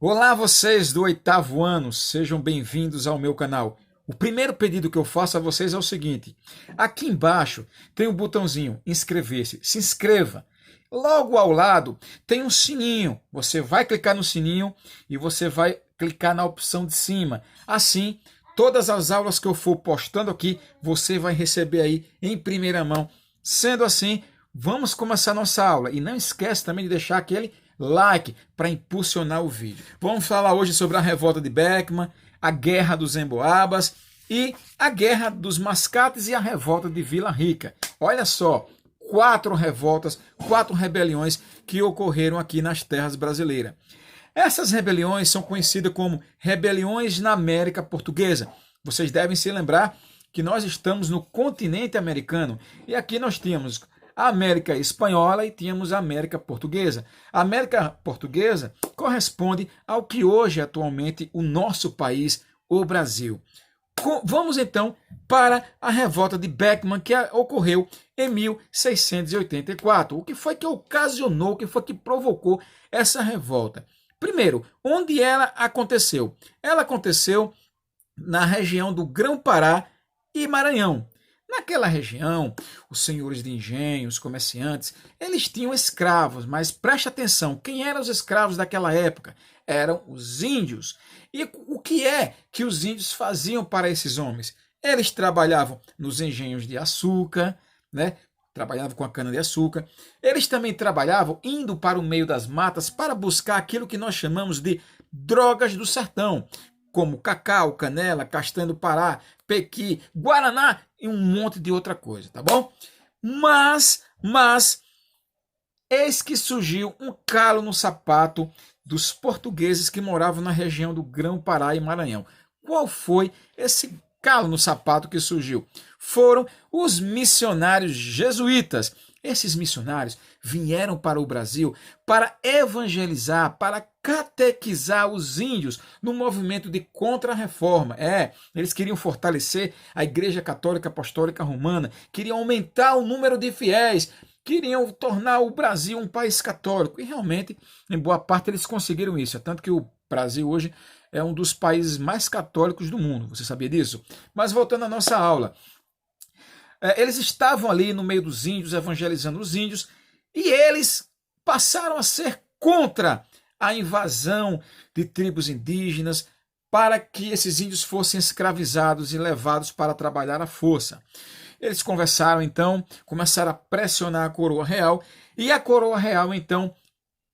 Olá, vocês do oitavo ano, sejam bem-vindos ao meu canal. O primeiro pedido que eu faço a vocês é o seguinte: aqui embaixo tem um botãozinho inscrever-se, se inscreva. Logo ao lado tem um sininho, você vai clicar no sininho e você vai clicar na opção de cima. Assim, todas as aulas que eu for postando aqui, você vai receber aí em primeira mão. Sendo assim, vamos começar nossa aula e não esquece também de deixar aquele like para impulsionar o vídeo. Vamos falar hoje sobre a revolta de Beckman, a guerra dos Emboabas e a guerra dos Mascates e a revolta de Vila Rica. Olha só, 4 revoltas, 4 rebeliões que ocorreram aqui nas terras brasileiras. Essas rebeliões são conhecidas como rebeliões na América Portuguesa. Vocês devem se lembrar que nós estamos no continente americano e aqui nós tínhamos a América Espanhola e tínhamos a América Portuguesa. A América Portuguesa corresponde ao que hoje atualmente o nosso país, o Brasil. Vamos então para a revolta de Beckman que ocorreu em 1684. O que foi que ocasionou, o que foi que provocou essa revolta? Primeiro, onde ela aconteceu? Ela aconteceu na região do Grão-Pará e Maranhão. Naquela região, os senhores de engenho, os comerciantes, eles tinham escravos, mas preste atenção, quem eram os escravos daquela época? Eram os índios. E o que é que os índios faziam para esses homens? Eles trabalhavam nos engenhos de açúcar, né? Trabalhavam com a cana-de-açúcar. Eles também trabalhavam indo para o meio das matas para buscar aquilo que nós chamamos de drogas do sertão, como cacau, canela, castanha do Pará, pequi, guaraná e um monte de outra coisa, tá bom? Mas, eis que surgiu um calo no sapato dos portugueses que moravam na região do Grão-Pará e Maranhão. Qual foi esse calo no sapato que surgiu? Foram os missionários jesuítas. Esses missionários vieram para o Brasil para evangelizar, para catequizar os índios no movimento de contra-reforma. Eles queriam fortalecer a Igreja Católica Apostólica Romana, queriam aumentar o número de fiéis, queriam tornar o Brasil um país católico. E realmente, em boa parte, eles conseguiram isso. Tanto que o Brasil hoje é um dos países mais católicos do mundo. Você sabia disso? Mas voltando à nossa aula. Eles estavam ali no meio dos índios, evangelizando os índios, e eles passaram a ser contra a invasão de tribos indígenas para que esses índios fossem escravizados e levados para trabalhar à força. Eles conversaram então, começaram a pressionar a coroa real, e a coroa real então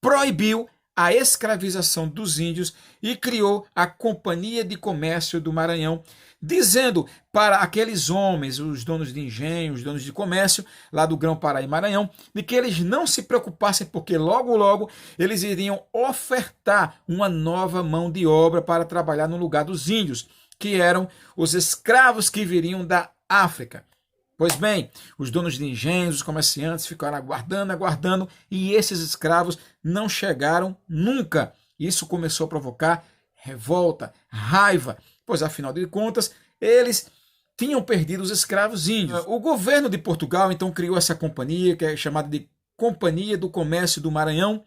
proibiu a escravização dos índios e criou a Companhia de Comércio do Maranhão, dizendo para aqueles homens, os donos de engenho, os donos de comércio, lá do Grão-Pará e Maranhão, de que eles não se preocupassem, porque logo eles iriam ofertar uma nova mão de obra para trabalhar no lugar dos índios, que eram os escravos que viriam da África. Pois bem, os donos de engenhos, os comerciantes ficaram aguardando, e esses escravos não chegaram nunca. Isso começou a provocar revolta, raiva, pois afinal de contas, eles tinham perdido os escravos índios. O governo de Portugal então criou essa companhia, que é chamada de Companhia do Comércio do Maranhão.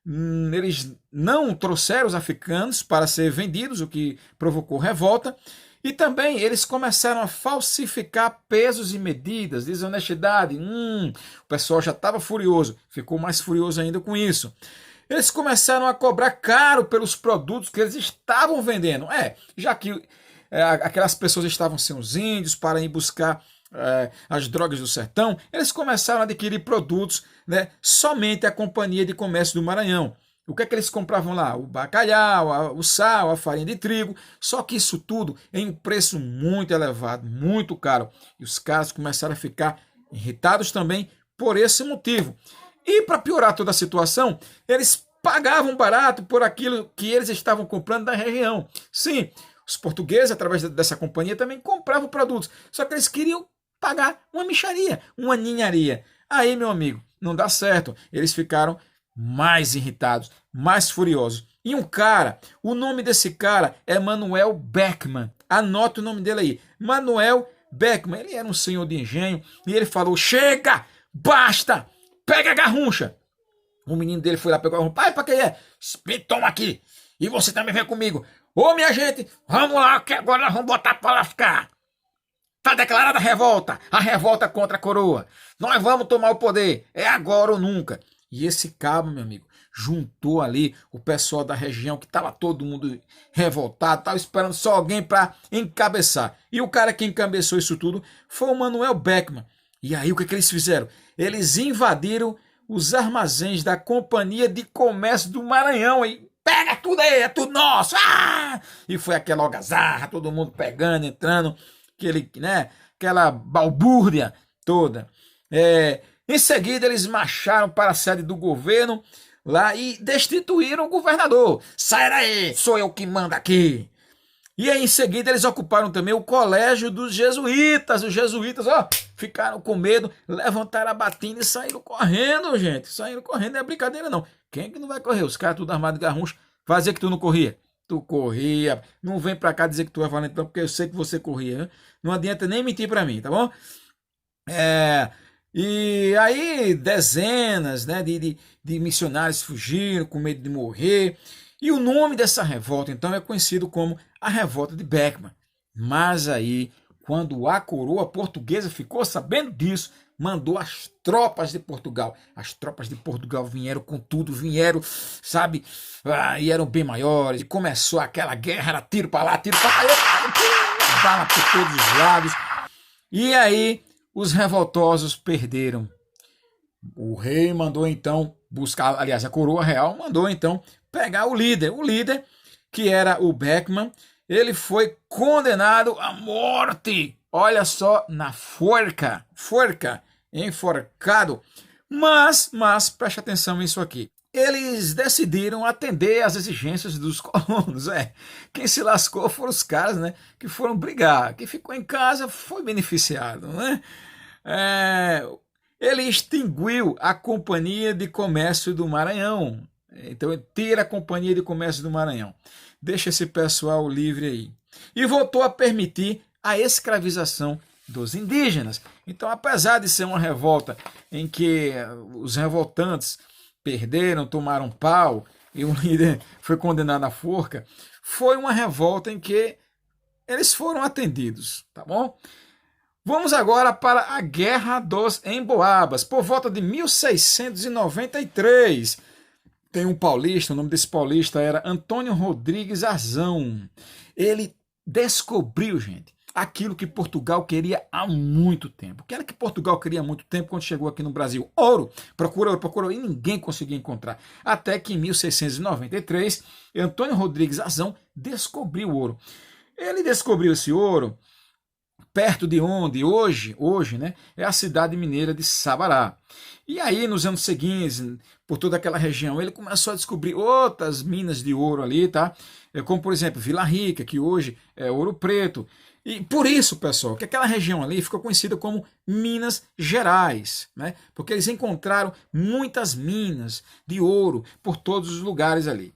Eles não trouxeram os africanos para ser vendidos, o que provocou revolta. E também eles começaram a falsificar pesos e medidas, desonestidade. O pessoal já estava furioso, ficou mais furioso ainda com isso. Eles começaram a cobrar caro pelos produtos que eles estavam vendendo. Já que aquelas pessoas estavam sem os índios para ir buscar as drogas do sertão, eles começaram a adquirir produtos, né, somente a Companhia de Comércio do Maranhão. O que é que eles compravam lá? O bacalhau, o sal, a farinha de trigo, só que isso tudo em um preço muito elevado, muito caro. E os caras começaram a ficar irritados também por esse motivo. E para piorar toda a situação, eles pagavam barato por aquilo que eles estavam comprando da região. Sim, os portugueses, através dessa companhia, também compravam produtos, só que eles queriam pagar uma mixaria, uma ninharia. Aí, meu amigo, não dá certo. Eles ficaram mais irritados, mais furiosos. E um cara, o nome desse cara é Manuel Beckman. Anota o nome dele aí. Manuel Beckman. Ele era um senhor de engenho e ele falou: chega, basta, pega a garruncha. O menino dele foi lá, pegou a garruncha. Pai, para que é? Me toma aqui. E você também vem comigo. Ô, minha gente, vamos lá, que agora nós vamos botar pra lascar. Tá declarada a revolta contra a coroa. Nós vamos tomar o poder, é agora ou nunca. E esse cabo, meu amigo, juntou ali o pessoal da região, que estava todo mundo revoltado, estava esperando só alguém para encabeçar. E o cara que encabeçou isso tudo foi o Manuel Beckmann. E aí o que eles fizeram? Eles invadiram os armazéns da Companhia de Comércio do Maranhão. E pega tudo aí, é tudo nosso! Ah! E foi aquela algazarra, todo mundo pegando, entrando, aquela balbúrdia toda. Em seguida, eles marcharam para a sede do governo lá e destituíram o governador. Sai daí, sou eu que mando aqui. E aí, em seguida, eles ocuparam também o colégio dos jesuítas. Os jesuítas, ficaram com medo, levantaram a batina e saíram correndo, gente. Saíram correndo, não é brincadeira não. Quem é que não vai correr? Os caras tudo armados de garruncho. Fazia que tu não corria. Tu corria. Não vem pra cá dizer que tu é valente, porque eu sei que você corria. Né? Não adianta nem mentir pra mim, tá bom? E aí dezenas, né, de missionários fugiram com medo de morrer. E o nome dessa revolta, então, é conhecido como a Revolta de Beckmann. Mas aí, quando a coroa portuguesa ficou sabendo disso, mandou as tropas de Portugal. As tropas de Portugal vieram com tudo, vieram, sabe, e eram bem maiores. E começou aquela guerra, era tiro para lá, tiro para cá, bala por todos os lados. E aí, os revoltosos perderam. O rei mandou então buscar, aliás, a coroa real mandou então pegar o líder. O líder, que era o Beckmann, ele foi condenado à morte. Olha só, na forca, enforcado. Mas, preste atenção nisso aqui. Eles decidiram atender às exigências dos colonos. Quem se lascou foram os caras, né, que foram brigar. Quem ficou em casa foi beneficiado, né? Ele extinguiu a Companhia de Comércio do Maranhão. Então, ele tira a Companhia de Comércio do Maranhão. Deixa esse pessoal livre aí. E voltou a permitir a escravização dos indígenas. Então, apesar de ser uma revolta em que os revoltantes perderam, tomaram pau e o líder foi condenado à forca, foi uma revolta em que eles foram atendidos, tá bom? Vamos agora para a Guerra dos Emboabas, por volta de 1693. Tem um paulista, o nome desse paulista era Antônio Rodrigues Arzão. Ele descobriu, gente, aquilo que Portugal queria há muito tempo. O que era que Portugal queria há muito tempo quando chegou aqui no Brasil? Ouro. Procurou e ninguém conseguia encontrar. Até que em 1693, Antônio Rodrigues Arzão descobriu o ouro. Ele descobriu esse ouro perto de onde hoje, né, é a cidade mineira de Sabará. E aí, nos anos seguintes, por toda aquela região, ele começou a descobrir outras minas de ouro ali, tá? Como, por exemplo, Vila Rica, que hoje é Ouro Preto. E por isso, pessoal, que aquela região ali ficou conhecida como Minas Gerais, né? Porque eles encontraram muitas minas de ouro por todos os lugares ali.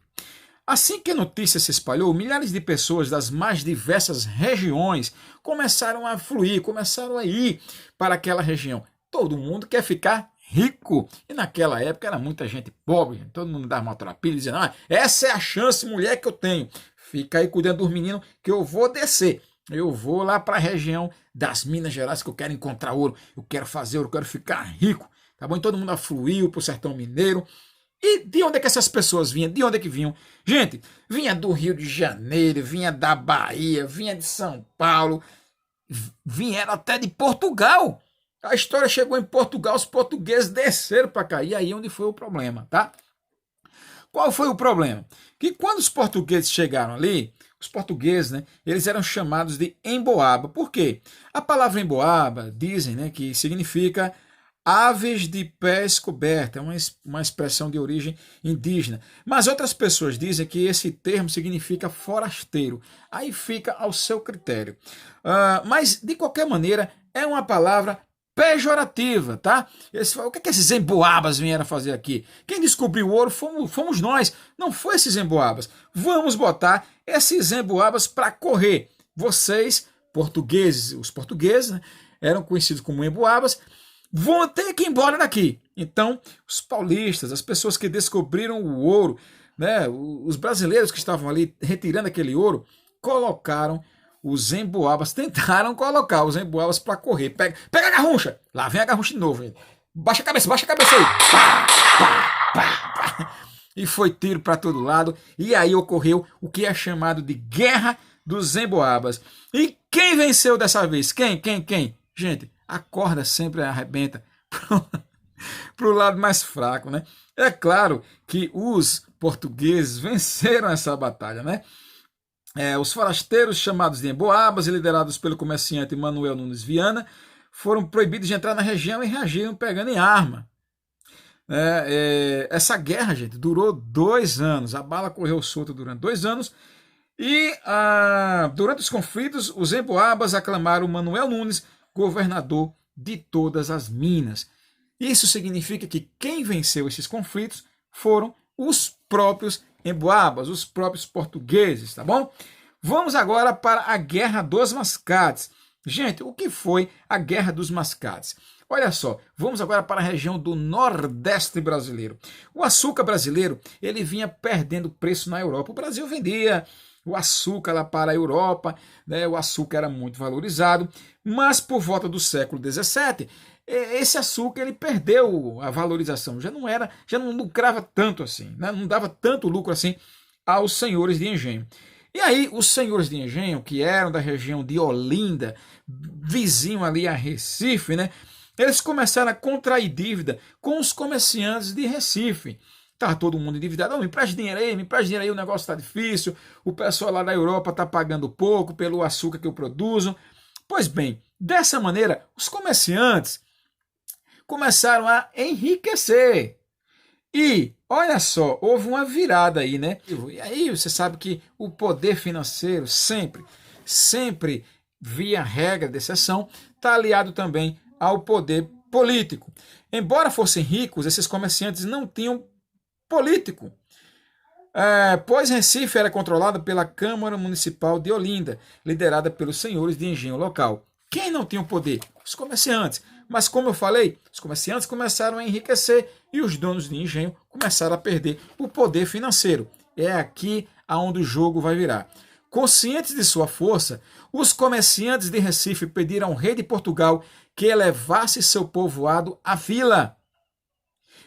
Assim que a notícia se espalhou, milhares de pessoas das mais diversas regiões começaram a fluir, começaram a ir para aquela região. Todo mundo quer ficar rico. E naquela época era muita gente pobre, todo mundo dava uma trapilha dizendo, essa é a chance, mulher, que eu tenho. Fica aí cuidando dos meninos que eu vou descer. Eu vou lá para a região das Minas Gerais que eu quero encontrar ouro, eu quero fazer ouro, eu quero ficar rico. Tá bom? E todo mundo afluiu para o sertão mineiro. E de onde é que essas pessoas vinham? De onde é que vinham? Gente, vinha do Rio de Janeiro, vinha da Bahia, vinha de São Paulo, vieram até de Portugal. A história chegou em Portugal, os portugueses desceram para cá. E aí onde foi o problema, tá? Qual foi o problema? Que quando os portugueses chegaram ali, os portugueses, né, eles eram chamados de emboaba. Por quê? A palavra emboaba, dizem, né, que significa aves de pés cobertos, é uma expressão de origem indígena. Mas outras pessoas dizem que esse termo significa forasteiro. Aí fica ao seu critério. Mas, de qualquer maneira, é uma palavra pejorativa, tá? O que é que esses emboabas vieram fazer aqui? Quem descobriu o ouro fomos nós, não foi esses emboabas. Vamos botar esses emboabas para correr. Vocês, portugueses, os portugueses, né, eram conhecidos como emboabas, vão ter que ir embora daqui. Então, os paulistas, as pessoas que descobriram o ouro, né, os brasileiros que estavam ali retirando aquele ouro, colocaram os emboabas, tentaram colocar os emboabas para correr. Pega a garrucha! Lá vem a garrucha de novo. Ele. Baixa a cabeça aí! Pá, pá, pá, pá. E foi tiro para todo lado. E aí ocorreu o que é chamado de Guerra dos Emboabas. E quem venceu dessa vez? Quem? Gente, a corda sempre arrebenta para o lado mais fraco, né? É claro que os portugueses venceram essa batalha, né? Os forasteiros, chamados de emboabas e liderados pelo comerciante Manuel Nunes Viana, foram proibidos de entrar na região e reagiram pegando em arma. Essa guerra, gente, durou 2 anos. A bala correu solta durante 2 anos. E durante os conflitos, os emboabas aclamaram Manuel Nunes governador de todas as Minas. Isso significa que quem venceu esses conflitos foram os próprios emboabas, os próprios portugueses, tá bom? Vamos agora para a Guerra dos Mascates. Gente, o que foi a Guerra dos Mascates? Olha só, vamos agora para a região do Nordeste brasileiro. O açúcar brasileiro, ele vinha perdendo preço na Europa. O Brasil vendia o açúcar lá para a Europa, né? O açúcar era muito valorizado, mas por volta do século XVII, esse açúcar ele perdeu a valorização, já não lucrava tanto assim, né? Não dava tanto lucro assim aos senhores de engenho. E aí os senhores de engenho, que eram da região de Olinda, vizinho ali a Recife, né? Eles começaram a contrair dívida com os comerciantes de Recife. Tá todo mundo endividado. Me empresta dinheiro aí, o negócio está difícil. O pessoal lá da Europa está pagando pouco pelo açúcar que eu produzo. Pois bem, dessa maneira, os comerciantes começaram a enriquecer. E, olha só, houve uma virada aí, né? E aí você sabe que o poder financeiro sempre, via regra de exceção, está aliado também ao poder político. Embora fossem ricos, esses comerciantes não tinham político, pois Recife era controlada pela Câmara Municipal de Olinda, liderada pelos senhores de engenho local. Quem não tinha o poder? Os comerciantes. Mas como eu falei, os comerciantes começaram a enriquecer e os donos de engenho começaram a perder o poder financeiro. É aqui aonde o jogo vai virar. Conscientes de sua força, os comerciantes de Recife pediram ao rei de Portugal que elevasse seu povoado à vila.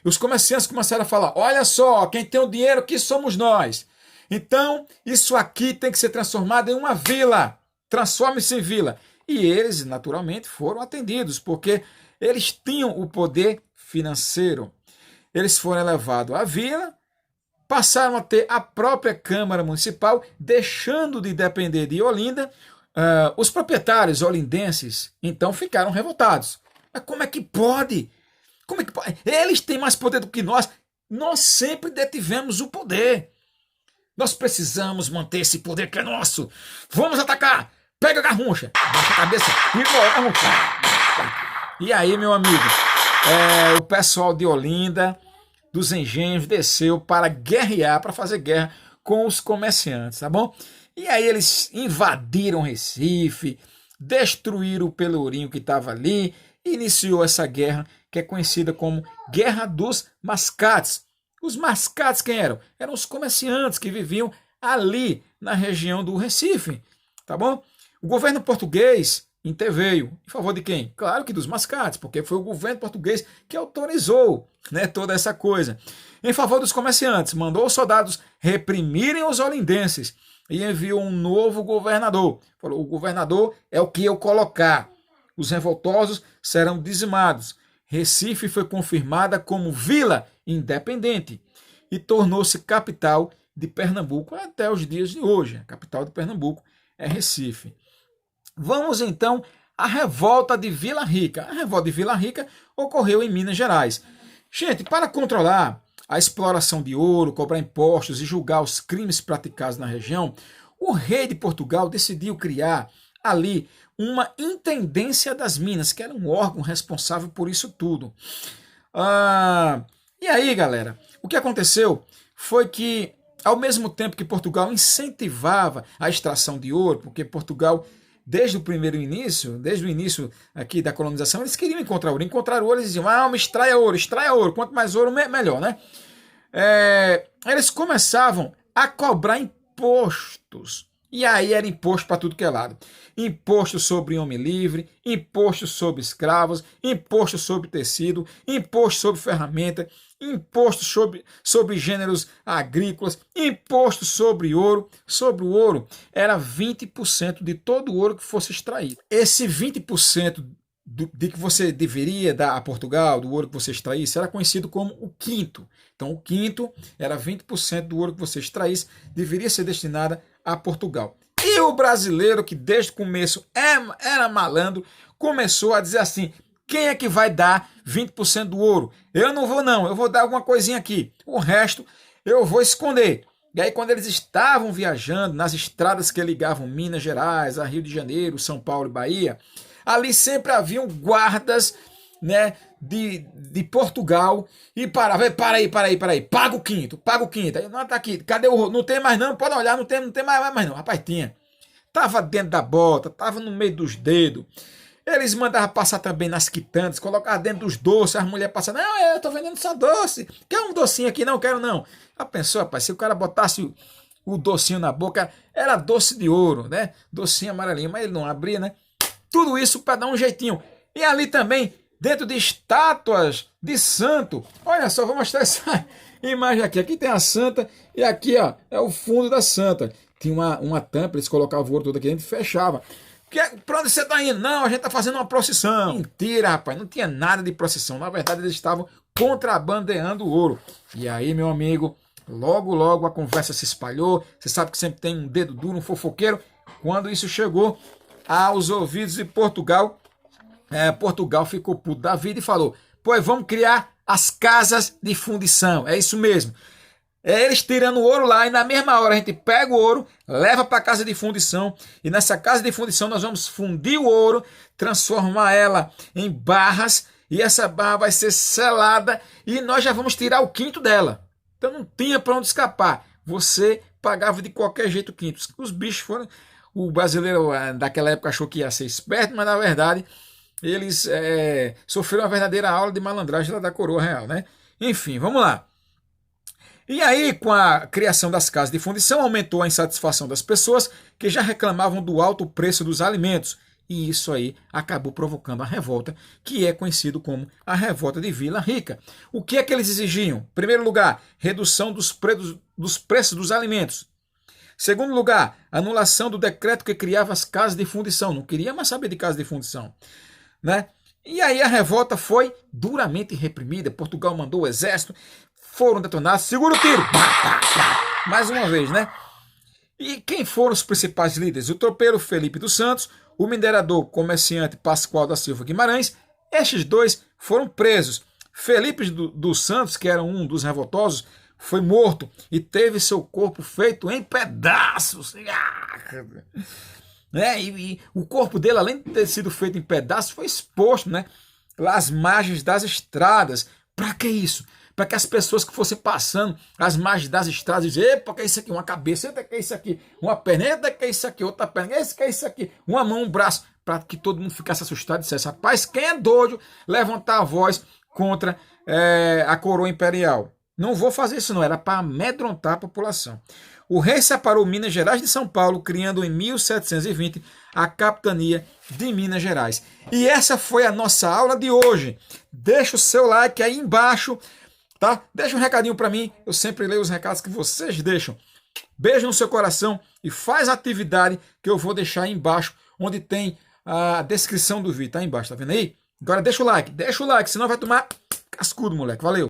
E os comerciantes começaram a falar, olha só, quem tem o dinheiro aqui somos nós. Então, isso aqui tem que ser transformado em uma vila. Transforme-se em vila. E eles, naturalmente, foram atendidos, porque eles tinham o poder financeiro. Eles foram elevados à vila, passaram a ter a própria Câmara Municipal, deixando de depender de Olinda. Os proprietários olindenses, então, ficaram revoltados. Mas como é que pode? Como é que pode? Eles têm mais poder do que nós. Nós sempre detivemos o poder. Nós precisamos manter esse poder que é nosso. Vamos atacar! Pega a garrucha! Baixa a cabeça e a garrucha! E aí, meu amigo, o pessoal de Olinda, dos engenhos, desceu para guerrear, para fazer guerra com os comerciantes, tá bom? E aí eles invadiram Recife, destruíram o pelourinho que estava ali, e iniciou essa guerra que é conhecida como Guerra dos Mascates. Os mascates quem eram? Eram os comerciantes que viviam ali na região do Recife, tá bom? O governo português interveio em favor de quem? Claro que dos mascates, porque foi o governo português que autorizou, né, toda essa coisa. Em favor dos comerciantes, mandou os soldados reprimirem os olindenses e enviou um novo governador. Falou, o governador é o que eu colocar. Os revoltosos serão dizimados. Recife foi confirmada como vila independente e tornou-se capital de Pernambuco até os dias de hoje. A capital de Pernambuco é Recife. Vamos então à revolta de Vila Rica. A revolta de Vila Rica ocorreu em Minas Gerais. Gente, para controlar a exploração de ouro, cobrar impostos e julgar os crimes praticados na região, o rei de Portugal decidiu criar ali uma intendência das minas, que era um órgão responsável por isso tudo. E aí, galera, o que aconteceu foi que, ao mesmo tempo que Portugal incentivava a extração de ouro, porque Portugal, desde o início aqui da colonização, eles queriam encontrar ouro. Encontrar ouro, eles diziam, extraia ouro, quanto mais ouro, melhor, né? eles começavam a cobrar impostos. E aí era imposto para tudo que é lado. Imposto sobre homem livre, imposto sobre escravos, imposto sobre tecido, imposto sobre ferramenta, imposto sobre gêneros agrícolas, imposto sobre ouro. Sobre o ouro era 20% de todo o ouro que fosse extraído. Esse 20% de que você deveria dar a Portugal, do ouro que você extraísse, era conhecido como o quinto. Então, o quinto era 20% do ouro que você extraísse, deveria ser destinada a Portugal. E o brasileiro, que desde o começo era malandro, começou a dizer assim: quem é que vai dar 20% do ouro? Eu não vou não, eu vou dar alguma coisinha aqui. O resto eu vou esconder. E aí, quando eles estavam viajando nas estradas que ligavam Minas Gerais a Rio de Janeiro, São Paulo e Bahia, ali sempre haviam guardas, né, de Portugal, e para aí, paga o quinto. Aí, não, tá aqui, cadê o ouro? Não tem mais não, pode olhar, não tem mais não. Rapaz, tinha. Tava dentro da bota, tava no meio dos dedos. Eles mandavam passar também nas quitantes, colocavam dentro dos doces, as mulheres passavam: não, eu tô vendendo só doce, quer um docinho aqui? Não, quero não. Já pensou, rapaz, se o cara botasse o docinho na boca, era doce de ouro, né? Docinho amarelinho, mas ele não abria, né? Tudo isso para dar um jeitinho. E ali também, dentro de estátuas de santo. Olha só, vou mostrar essa imagem aqui. Aqui tem a santa e aqui, ó, é o fundo da santa. Tinha uma tampa, eles colocavam o ouro todo aqui dentro e fechavam. Para onde você está indo? Não, a gente está fazendo uma procissão. Mentira, rapaz, não tinha nada de procissão. Na verdade, eles estavam contrabandeando o ouro. E aí, meu amigo, logo a conversa se espalhou. Você sabe que sempre tem um dedo duro, um fofoqueiro. Quando isso chegou aos ouvidos de Portugal, Portugal ficou puto da vida e falou: pois vamos criar as casas de fundição. É isso mesmo. Eles tirando o ouro lá, e na mesma hora a gente pega o ouro, leva para a casa de fundição, e nessa casa de fundição nós vamos fundir o ouro, transformar ela em barras, e essa barra vai ser selada, e nós já vamos tirar o quinto dela. Então não tinha para onde escapar. Você pagava de qualquer jeito o quinto. Os bichos foram... O brasileiro daquela época achou que ia ser esperto, mas na verdade eles sofreram uma verdadeira aula de malandragem lá da coroa real, né? Enfim, vamos lá. E aí, com a criação das casas de fundição, aumentou a insatisfação das pessoas que já reclamavam do alto preço dos alimentos. E isso aí acabou provocando a revolta, que é conhecido como a Revolta de Vila Rica. O que é que eles exigiam? Em primeiro lugar, redução dos preços dos alimentos. Segundo lugar, anulação do decreto que criava as casas de fundição. Não queria mais saber de casas de fundição, né? E aí a revolta foi duramente reprimida. Portugal mandou o exército, foram detonados, segura o tiro, mais uma vez, né? E quem foram os principais líderes? O tropeiro Felipe dos Santos, o minerador comerciante Pascoal da Silva Guimarães. Estes dois foram presos. Felipe dos Santos, que era um dos revoltosos, foi morto e teve seu corpo feito em pedaços. E o corpo dele, além de ter sido feito em pedaços, foi exposto, né, lá às margens das estradas. Para que isso? Para que as pessoas que fossem passando às margens das estradas diziam: epa, que é isso aqui? Uma cabeça, eita, que é isso aqui? Uma perna, eita, que é isso aqui? Outra perna, esse que é isso aqui? Uma mão, um braço, para que todo mundo ficasse assustado e dissesse: rapaz, quem é doido levantar a voz contra a coroa imperial? Não vou fazer isso não, era para amedrontar a população. O rei separou Minas Gerais de São Paulo, criando em 1720 a capitania de Minas Gerais. E essa foi a nossa aula de hoje. Deixa o seu like aí embaixo, tá? Deixa um recadinho para mim, eu sempre leio os recados que vocês deixam. Beijo no seu coração e faz a atividade que eu vou deixar aí embaixo, onde tem a descrição do vídeo, tá aí embaixo, tá vendo aí? Agora deixa o like, senão vai tomar cascudo, moleque. Valeu!